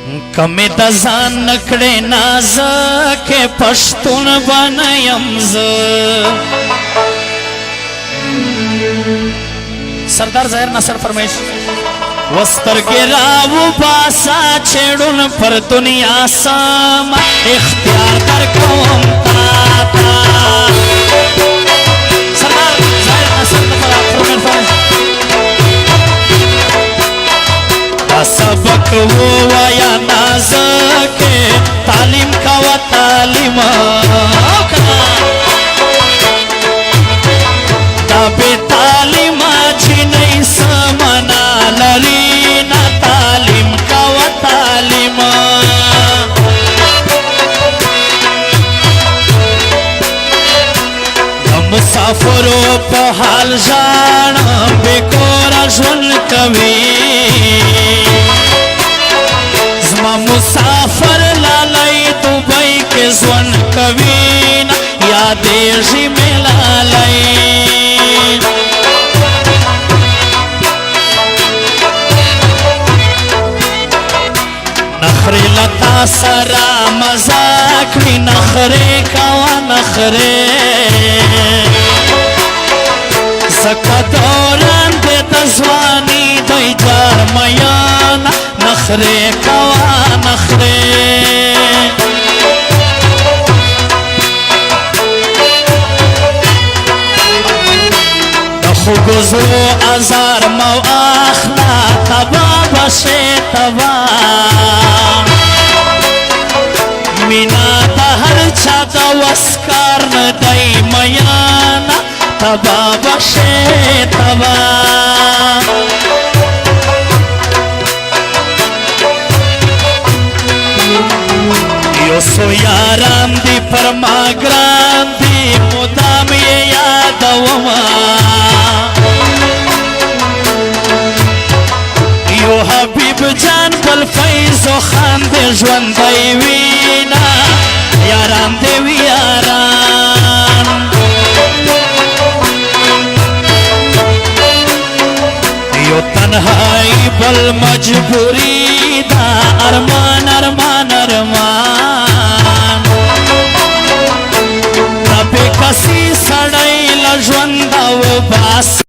کمی د ځان نکړې نازکې پښتون بنیم زه سردار ظاهر ناصر فرمایش وسترګې راوباسه چېړون پر دنیا سم اختیار درکوم تاته سردار ظاهر ناصر فرمایش سبق ووایا نازکې تعلیم کوه تعلیم دا بې تعلیمه جنۍ څه معنا لري نه تعلیم کوه تعلیم د مسافرو په حال ژاړم بې کوره ژوند کوي زما مسافر لالی دوبۍ کې ژوند کوي نه یادېږي مې لالی نخرې له تا سره مزه کړي نخرې کوه نخرې ځکه دوران دی د ځواني دی جار میانه نخرې کوه نخرې د خوږو زړو ازار مو اخله تبا بشې تبا مینا د هر چا د وس کار نه دی میانه تبا بشې تبا یو سو یاران دی پر ما ګران دی مدام یې یادومه یو حبیب جان بل فیضو خان دی ژوندی وینا یاران دی وی یاران یو تنهایی بل مجبوری دا ارمان ارمان ارمان دا بے کسی سڑی لژونده وباسه